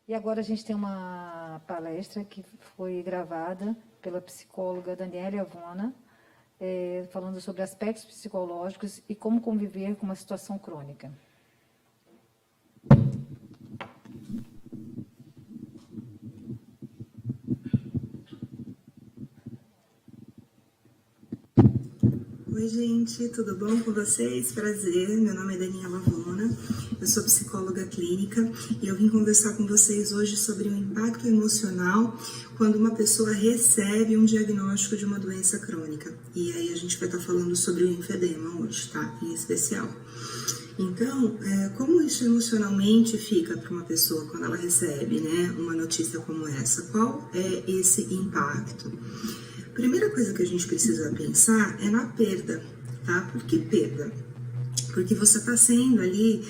E agora a gente tem uma palestra que foi gravada pela psicóloga Daniela Avona, falando sobre aspectos psicológicos e como conviver com uma situação crônica. Oi, gente, tudo bom com vocês? Prazer, meu nome é Daniela Avona, eu sou psicóloga clínica e eu vim conversar com vocês hoje sobre o impacto emocional quando uma pessoa recebe um diagnóstico de uma doença crônica. E aí a gente vai estar falando sobre o linfedema hoje, tá? Em especial. Então, como isso emocionalmente fica para uma pessoa quando ela recebe, né, uma notícia como essa? Qual é esse impacto? Primeira coisa que a gente precisa pensar é na perda, tá? Por que perda? Porque você está sendo ali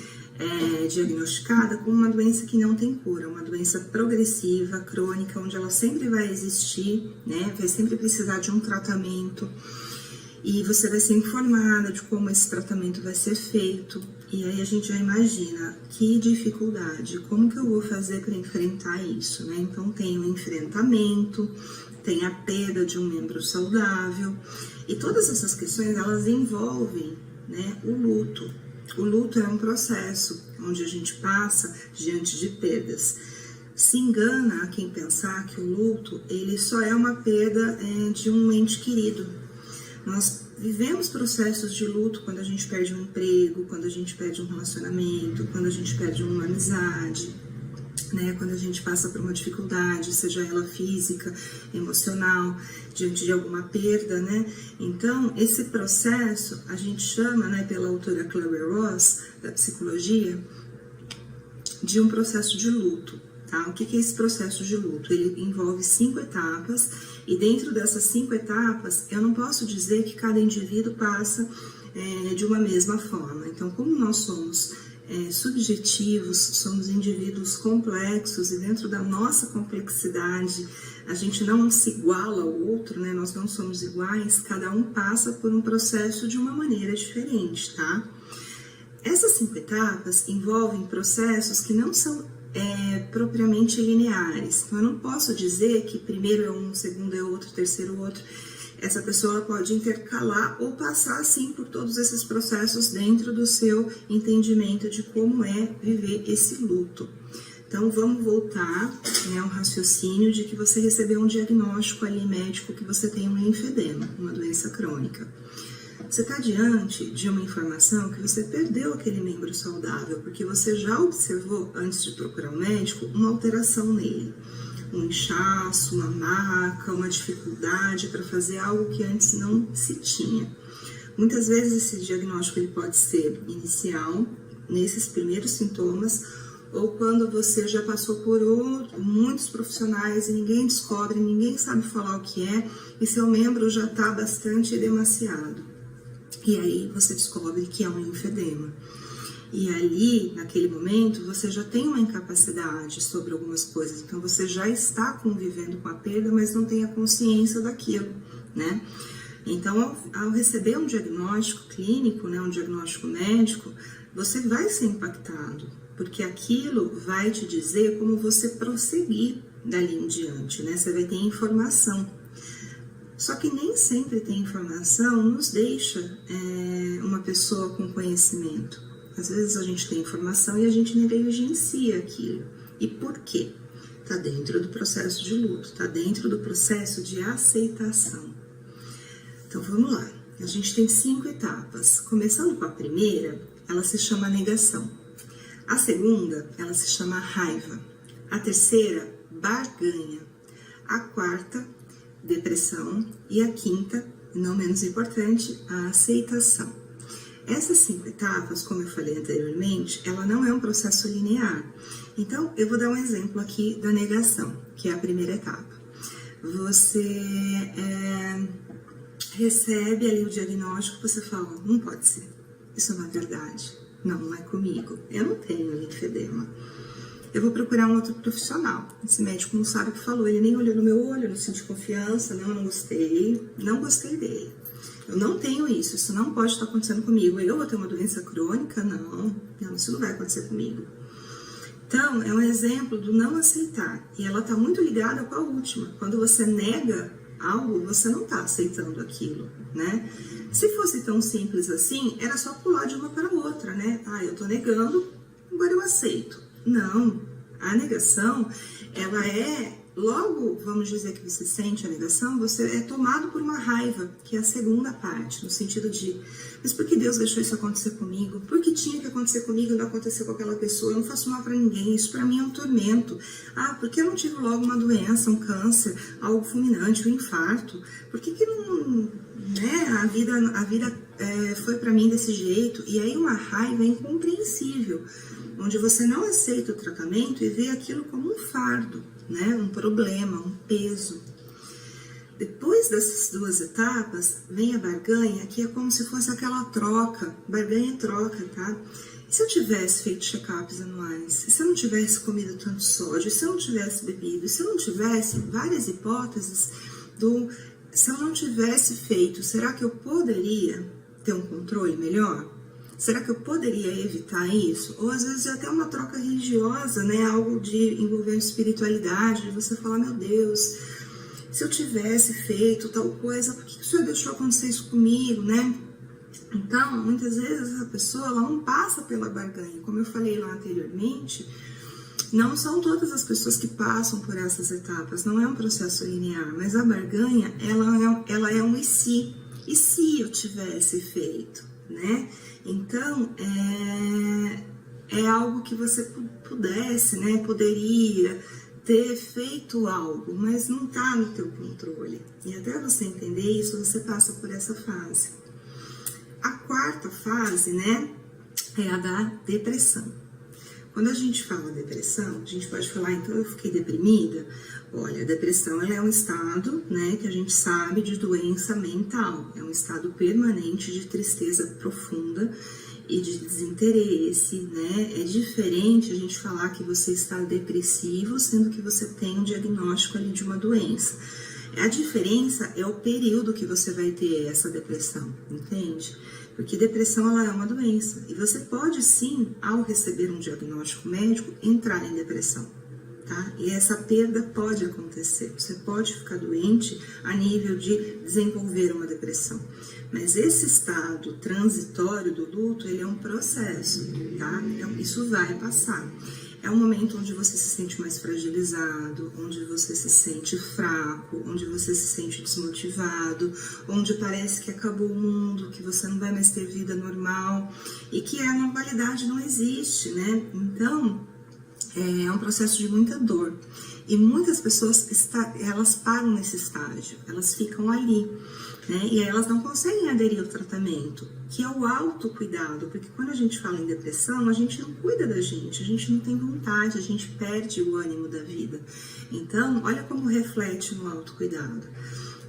diagnosticada com uma doença que não tem cura, uma doença progressiva, crônica, onde ela sempre vai existir, né? Vai sempre precisar de um tratamento e você vai ser informada de como esse tratamento vai ser feito. E aí a gente já imagina que dificuldade, como que eu vou fazer para enfrentar isso, né? Então tem o enfrentamento, tem a perda de um membro saudável, e todas essas questões, elas envolvem, né, o luto. O luto é um processo onde a gente passa diante de perdas. Se engana quem pensar que o luto, ele só é uma perda de um ente querido. Nós vivemos processos de luto quando a gente perde um emprego, quando a gente perde um relacionamento, quando a gente perde uma amizade, né, quando a gente passa por uma dificuldade, seja ela física, emocional, diante de alguma perda, né? Então, esse processo a gente chama, né, pela autora Claire Ross, da psicologia, de um processo de luto, tá? O que é esse processo de luto? Ele envolve 5 etapas, e dentro dessas 5 etapas, eu não posso dizer que cada indivíduo passa de uma mesma forma. Então, como nós somos subjetivos, somos indivíduos complexos e dentro da nossa complexidade a gente não se iguala ao outro, né? Nós não somos iguais, cada um passa por um processo de uma maneira diferente, tá? Essas 5 etapas envolvem processos que não são propriamente lineares, então eu não posso dizer que primeiro é um, segundo é outro, terceiro outro. Essa pessoa pode intercalar ou passar, assim, por todos esses processos dentro do seu entendimento de como é viver esse luto. Então, vamos voltar, né, ao raciocínio de que você recebeu um diagnóstico ali médico que você tem um linfedema, uma doença crônica. Você está diante de uma informação que você perdeu aquele membro saudável, porque você já observou, antes de procurar um médico, uma alteração nele. Um inchaço, uma marca, uma dificuldade para fazer algo que antes não se tinha. Muitas vezes esse diagnóstico ele pode ser inicial, nesses primeiros sintomas, ou quando você já passou por muitos profissionais e ninguém descobre, ninguém sabe falar o que é, e seu membro já está bastante demasiado. E aí você descobre que é um linfedema. E ali, naquele momento, você já tem uma incapacidade sobre algumas coisas. Então, você já está convivendo com a perda, mas não tem a consciência daquilo, né? Então, ao receber um diagnóstico clínico, né, um diagnóstico médico, você vai ser impactado, porque aquilo vai te dizer como você prosseguir dali em diante, né? Você vai ter informação. Só que nem sempre ter informação nos deixa uma pessoa com conhecimento. Às vezes a gente tem informação e a gente negligencia aquilo. E por quê? Está dentro do processo de luto, está dentro do processo de aceitação. Então vamos lá. A gente tem 5 etapas. Começando com a primeira, ela se chama negação. A segunda, ela se chama raiva. A terceira, barganha. A quarta, depressão. E a quinta, não menos importante, a aceitação. Essas 5 etapas, como eu falei anteriormente, ela não é um processo linear. Então, eu vou dar um exemplo aqui da negação, que é a primeira etapa. Você recebe ali o diagnóstico, você fala, não pode ser, isso não é verdade, não é comigo, eu não tenho linfedema. Eu vou procurar um outro profissional. Esse médico não sabe o que falou, ele nem olhou no meu olho, não senti confiança, não, eu não gostei dele. Eu não tenho isso não pode estar acontecendo comigo. Eu vou ter uma doença crônica? Não, isso não vai acontecer comigo. Então, é um exemplo do não aceitar. E ela está muito ligada com a última. Quando você nega algo, você não está aceitando aquilo, né? Se fosse tão simples assim, era só pular de uma para outra, né? Ah, eu estou negando, agora eu aceito. Não, a negação, ela é... Logo, vamos dizer que você sente a negação, você é tomado por uma raiva, que é a segunda parte, no sentido de, mas por que Deus deixou isso acontecer comigo? Por que tinha que acontecer comigo e não aconteceu com aquela pessoa? Eu não faço mal para ninguém, isso para mim é um tormento. Ah, por que eu não tive logo uma doença, um câncer, algo fulminante, um infarto? Por que não, né, a vida foi para mim desse jeito? E aí uma raiva incompreensível, onde você não aceita o tratamento e vê aquilo como um fardo, né? Um problema, um peso. Depois dessas duas etapas, vem a barganha, que é como se fosse aquela troca. Barganha é troca, tá? E se eu tivesse feito check-ups anuais? E se eu não tivesse comido tanto sódio? E se eu não tivesse bebido? E se eu não tivesse várias hipóteses se eu não tivesse feito, será que eu poderia ter um controle melhor? Será que eu poderia evitar isso? Ou às vezes é até uma troca religiosa, né? Algo de envolvendo espiritualidade, de você falar, meu Deus, se eu tivesse feito tal coisa, por que o Senhor deixou acontecer isso comigo, né? Então, muitas vezes essa pessoa ela não passa pela barganha. Como eu falei lá anteriormente, não são todas as pessoas que passam por essas etapas, não é um processo linear, mas a barganha, ela é um e se. E se eu tivesse feito, né? Então, é algo que você pudesse, né? Poderia ter feito algo, mas não está no teu controle. E até você entender isso, você passa por essa fase. A quarta fase, né? É a da depressão. Quando a gente fala depressão, a gente pode falar, então eu fiquei deprimida. Olha, a depressão ela é um estado, né, que a gente sabe de doença mental. É um estado permanente de tristeza profunda e de desinteresse, né? É diferente a gente falar que você está depressivo, sendo que você tem um diagnóstico ali de uma doença. A diferença é o período que você vai ter essa depressão, entende? Porque depressão ela é uma doença e você pode sim, ao receber um diagnóstico médico, entrar em depressão, tá? E essa perda pode acontecer, você pode ficar doente a nível de desenvolver uma depressão. Mas esse estado transitório do luto, ele é um processo, tá? Então, isso vai passar. É um momento onde você se sente mais fragilizado, onde você se sente fraco, onde você se sente desmotivado, onde parece que acabou o mundo, que você não vai mais ter vida normal e que a normalidade não existe, né? Então, é um processo de muita dor. E muitas pessoas, elas param nesse estágio, elas ficam ali, né? E aí elas não conseguem aderir ao tratamento, que é o autocuidado, porque quando a gente fala em depressão, a gente não cuida da gente, a gente não tem vontade, a gente perde o ânimo da vida. Então, olha como reflete no autocuidado.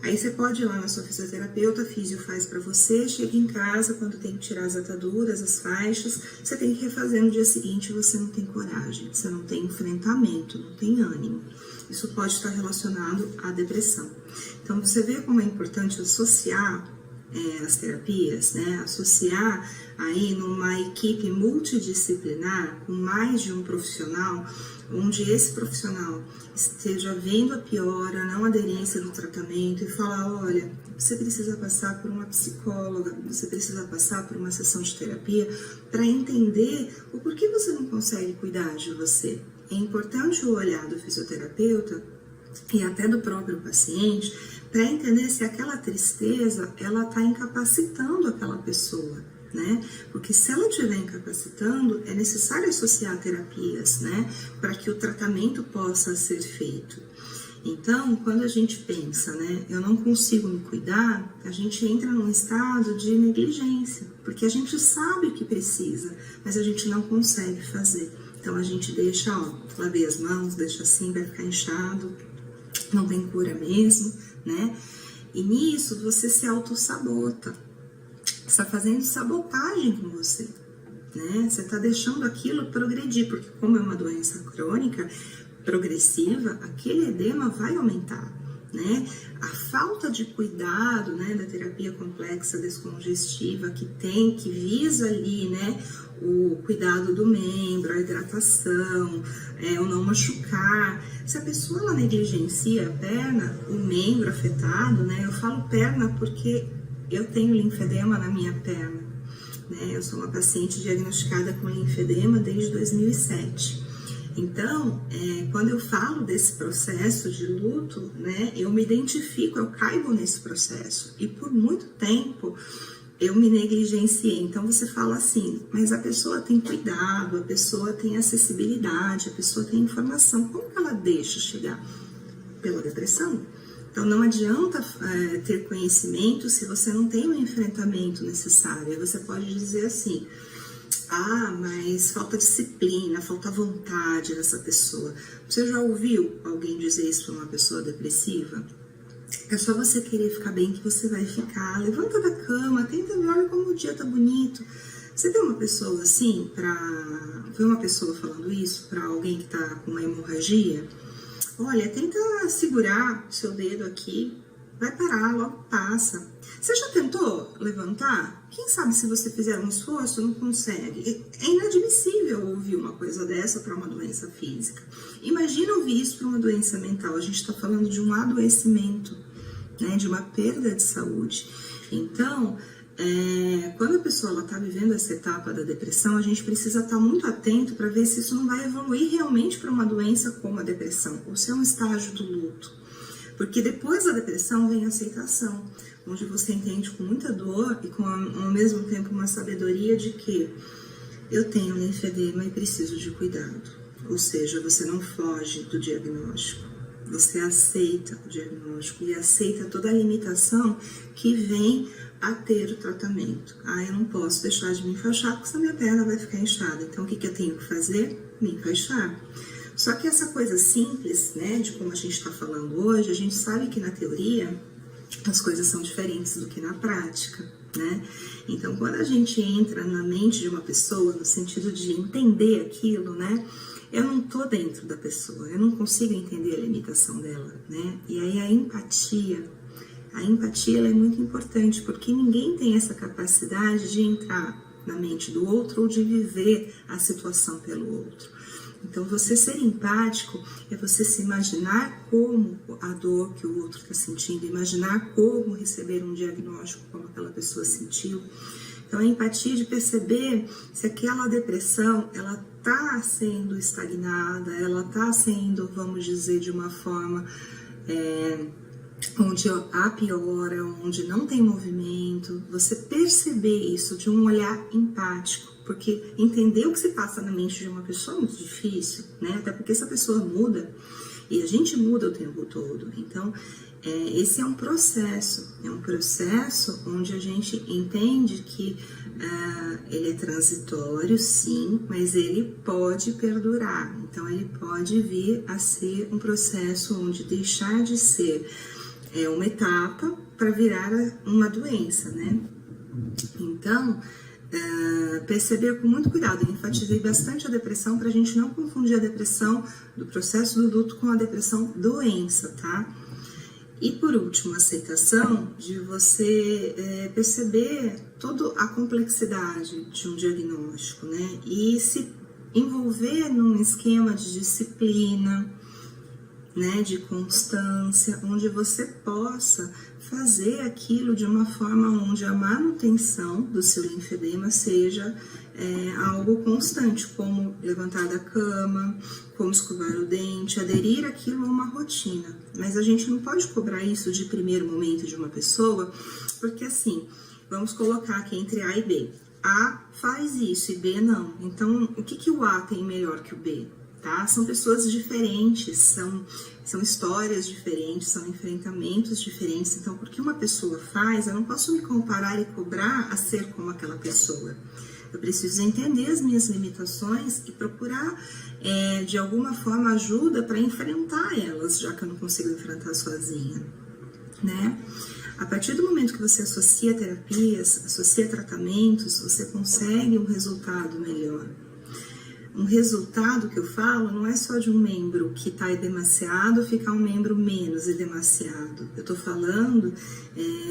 Aí você pode ir lá na sua fisioterapeuta, a fisio faz para você, chega em casa, quando tem que tirar as ataduras, as faixas, você tem que refazer no dia seguinte, você não tem coragem, você não tem enfrentamento, não tem ânimo. Isso pode estar relacionado à depressão. Então, você vê como é importante associar as terapias, né? Associar aí numa equipe multidisciplinar, com mais de um profissional, onde esse profissional esteja vendo a piora, não a aderência do tratamento e falar, olha, você precisa passar por uma psicóloga, você precisa passar por uma sessão de terapia para entender o porquê você não consegue cuidar de você. É importante o olhar do fisioterapeuta e até do próprio paciente para entender se aquela tristeza ela está incapacitando aquela pessoa, né? Porque se ela estiver incapacitando, é necessário associar terapias, né? Para que o tratamento possa ser feito. Então, quando a gente pensa, né? Eu não consigo me cuidar, a gente entra num estado de negligência, porque a gente sabe o que precisa, mas a gente não consegue fazer. Então, a gente deixa, lavei as mãos, deixa assim, vai ficar inchado, não tem cura mesmo, né? E nisso, você se autossabota. Você está fazendo sabotagem com você, né? Você está deixando aquilo progredir, porque como é uma doença crônica, progressiva, aquele edema vai aumentar, né? A falta de cuidado, né, da terapia complexa descongestiva que visa ali, né, o cuidado do membro, a hidratação, o não machucar. Se a pessoa ela negligencia a perna, o membro afetado, né? Eu falo perna porque eu tenho linfedema na minha perna, né? Eu sou uma paciente diagnosticada com linfedema desde 2007. Então, quando eu falo desse processo de luto, né, eu me identifico, eu caibo nesse processo. E por muito tempo eu me negligenciei. Então você fala assim, mas a pessoa tem cuidado, a pessoa tem acessibilidade, a pessoa tem informação. Como que ela deixa chegar? Pela depressão. Então não adianta ter conhecimento se você não tem o enfrentamento necessário. Aí você pode dizer assim, mas falta disciplina, falta vontade dessa pessoa. Você já ouviu alguém dizer isso para uma pessoa depressiva? É só você querer ficar bem que você vai ficar. Levanta da cama, tenta ver, olha como o dia tá bonito. Você vê uma pessoa assim, vê uma pessoa falando isso para alguém que tá com uma hemorragia? Olha, tenta segurar seu dedo aqui, vai parar, logo passa. Você já tentou levantar? Quem sabe se você fizer um esforço, não consegue. É inadmissível ouvir uma coisa dessa para uma doença física. Imagina ouvir isso para uma doença mental. A gente está falando de um adoecimento, né, de uma perda de saúde. Então, quando a pessoa está vivendo essa etapa da depressão, a gente precisa estar muito atento para ver se isso não vai evoluir realmente para uma doença como a depressão, ou se é um estágio do luto. Porque depois da depressão vem a aceitação, onde você entende com muita dor e com ao mesmo tempo uma sabedoria de que eu tenho linfedema e preciso de cuidado. Ou seja, você não foge do diagnóstico, você aceita o diagnóstico e aceita toda a limitação que vem a ter o tratamento. Eu não posso deixar de me enfaixar porque senão minha perna vai ficar inchada. Então o que eu tenho que fazer? Me enfaixar. Só que essa coisa simples, né, de como a gente está falando hoje, a gente sabe que na teoria as coisas são diferentes do que na prática, né? Então, quando a gente entra na mente de uma pessoa, no sentido de entender aquilo, né, eu não tô dentro da pessoa, eu não consigo entender a limitação dela, né? E aí a empatia ela é muito importante, porque ninguém tem essa capacidade de entrar na mente do outro ou de viver a situação pelo outro. Então, você ser empático é você se imaginar como a dor que o outro está sentindo, imaginar como receber um diagnóstico como aquela pessoa sentiu. Então, a empatia de perceber se aquela depressão, ela está sendo estagnada, ela está sendo, vamos dizer, de uma forma onde há piora, onde não tem movimento. Você perceber isso de um olhar empático. Porque entender o que se passa na mente de uma pessoa é muito difícil, né? Até porque essa pessoa muda e a gente muda o tempo todo. Então, esse é um processo onde a gente entende que ele é transitório, sim, mas ele pode perdurar. Então, ele pode vir a ser um processo onde deixar de ser uma etapa para virar uma doença, né? Então, perceber com muito cuidado, eu enfatizei bastante a depressão para a gente não confundir a depressão do processo do luto com a depressão doença, tá? E por último, a aceitação de você perceber toda a complexidade de um diagnóstico, né? E se envolver num esquema de disciplina, né? De constância, onde você possa fazer aquilo de uma forma onde a manutenção do seu linfedema seja algo constante, como levantar da cama, como escovar o dente, aderir aquilo a uma rotina. Mas a gente não pode cobrar isso de primeiro momento de uma pessoa, porque assim, vamos colocar aqui entre A e B. A faz isso e B não. Então, o que o A tem melhor que o B? Tá? São pessoas diferentes, são histórias diferentes, são enfrentamentos diferentes. Então, porque uma pessoa faz, eu não posso me comparar e cobrar a ser como aquela pessoa. Eu preciso entender as minhas limitações e procurar, de alguma forma, ajuda para enfrentar elas, já que eu não consigo enfrentar sozinha, né? A partir do momento que você associa terapias, associa tratamentos, você consegue um resultado melhor. Um resultado que eu falo não é só de um membro que está edemaciado ficar um membro menos edemaciado. Eu estou falando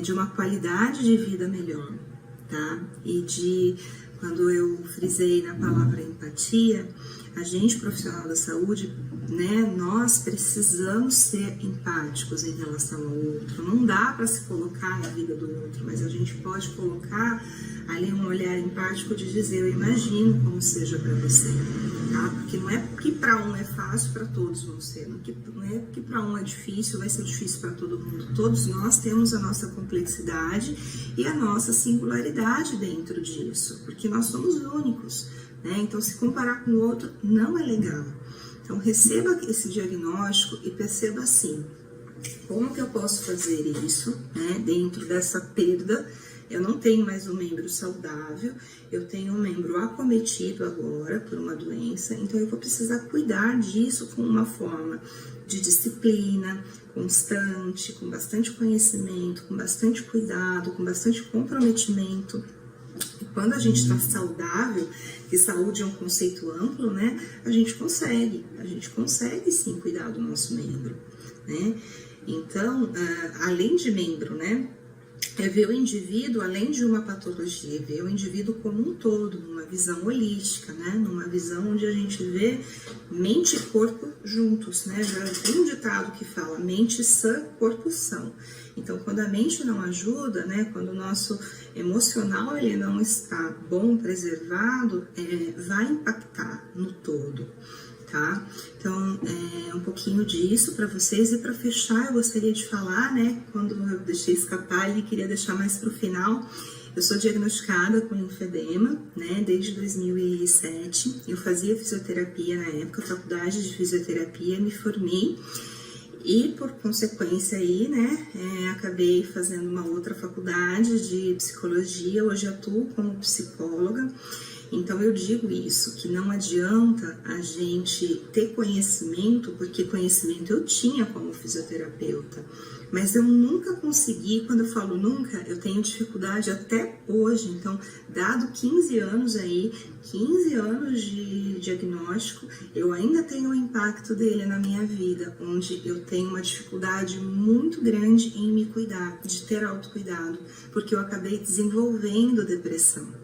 de uma qualidade de vida melhor, tá? E de quando eu frisei na palavra empatia, a gente, profissional da saúde, né, nós precisamos ser empáticos em relação ao outro. Não dá para se colocar na vida do outro, mas a gente pode colocar ali um olhar empático de dizer, eu imagino como seja para você, tá? Porque não é que para um é fácil, para todos vão ser. Não é que para um é difícil, vai ser difícil para todo mundo. Todos nós temos a nossa complexidade e a nossa singularidade dentro disso, porque nós somos únicos, né? Então, se comparar com o outro não é legal. Então, receba esse diagnóstico e perceba assim, como que eu posso fazer isso, né, dentro dessa perda? Eu não tenho mais um membro saudável, eu tenho um membro acometido agora por uma doença, então eu vou precisar cuidar disso com uma forma de disciplina constante, com bastante conhecimento, com bastante cuidado, com bastante comprometimento. E quando a gente está saudável, que saúde é um conceito amplo, né? A gente consegue sim cuidar do nosso membro, né? Então, além de membro, né? É ver o indivíduo, além de uma patologia, ver o indivíduo como um todo, numa visão holística, né? Numa visão onde a gente vê mente e corpo juntos, né? Já tem um ditado que fala, mente sã, corpo são. Então, quando a mente não ajuda, né? Quando o nosso emocional ele não está bom, preservado, vai impactar no todo, tá? Então, um pouquinho disso para vocês. E para fechar, eu gostaria de falar, né? Quando eu deixei escapar e queria deixar mais para o final, eu sou diagnosticada com linfedema, né? Desde 2007. Eu fazia fisioterapia na época, faculdade de fisioterapia, me formei. E, por consequência aí, né, acabei fazendo uma outra faculdade de psicologia, hoje atuo como psicóloga. Então, eu digo isso, que não adianta a gente ter conhecimento, porque conhecimento eu tinha como fisioterapeuta, mas eu nunca consegui, quando eu falo nunca, eu tenho dificuldade até hoje. Então, dado 15 anos aí, 15 anos de diagnóstico, eu ainda tenho o impacto dele na minha vida, onde eu tenho uma dificuldade muito grande em me cuidar, de ter autocuidado, porque eu acabei desenvolvendo depressão.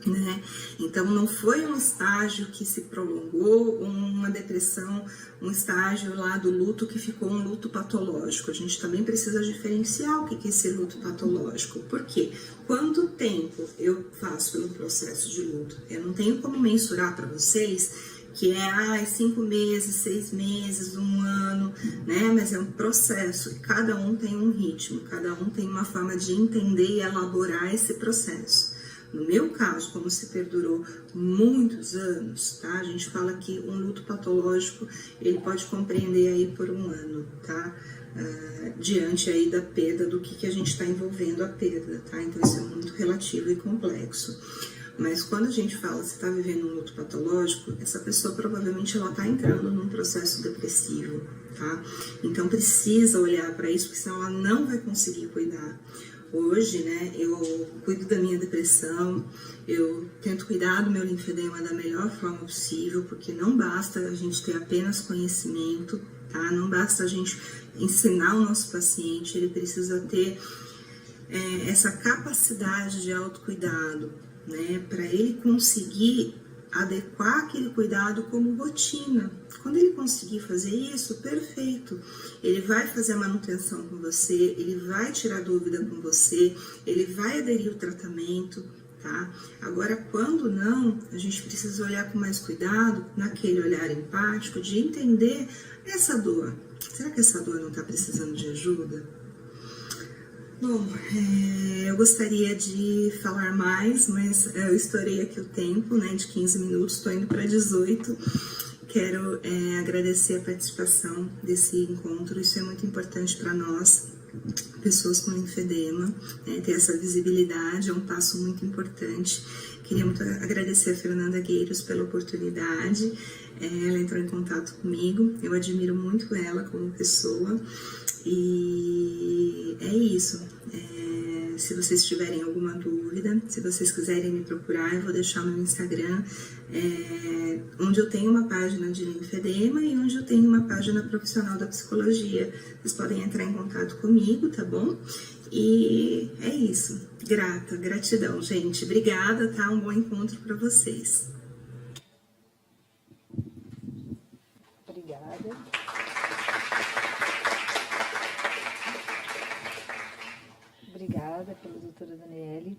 Né? Então, não foi um estágio que se prolongou, uma depressão, um estágio lá do luto que ficou um luto patológico. A gente também precisa diferenciar o que é esse luto patológico. Por quê? Quanto tempo eu faço pelo processo de luto? Eu não tenho como mensurar para vocês que é 5 meses, 6 meses, 1 ano, né? Mas é um processo e cada um tem um ritmo, cada um tem uma forma de entender e elaborar esse processo. No meu caso, como se perdurou muitos anos, tá? A gente fala que um luto patológico, ele pode compreender aí por 1 ano, tá? Diante aí da perda, do que a gente está envolvendo a perda, tá? Então, isso é muito relativo e complexo. Mas quando a gente fala se está vivendo um luto patológico, essa pessoa provavelmente ela está entrando num processo depressivo, tá? Então, precisa olhar para isso, porque senão ela não vai conseguir cuidar. Hoje, né, eu cuido da minha depressão, eu tento cuidar do meu linfedema da melhor forma possível, porque não basta a gente ter apenas conhecimento, tá? Não basta a gente ensinar o nosso paciente, ele precisa ter essa capacidade de autocuidado, né, para ele conseguir adequar aquele cuidado como rotina. Quando ele conseguir fazer isso, perfeito. Ele vai fazer a manutenção com você, ele vai tirar dúvida com você, ele vai aderir ao tratamento, tá? Agora, quando não, a gente precisa olhar com mais cuidado, naquele olhar empático, de entender essa dor. Será que essa dor não está precisando de ajuda? Bom, eu gostaria de falar mais, mas eu estourei aqui o tempo, né, de 15 minutos, estou indo para 18. Quero agradecer a participação desse encontro, isso é muito importante para nós, pessoas com linfedema, né, ter essa visibilidade é um passo muito importante. Queria muito agradecer a Fernanda Gueiros pela oportunidade, ela entrou em contato comigo, eu admiro muito ela como pessoa. E é isso, se vocês tiverem alguma dúvida, se vocês quiserem me procurar, eu vou deixar o meu Instagram, onde eu tenho uma página de linfedema e onde eu tenho uma página profissional da psicologia. Vocês podem entrar em contato comigo, tá bom? E é isso. Gratidão, gente. Obrigada, tá? Um bom encontro para vocês. Obrigada. Obrigada pela doutora Daniele.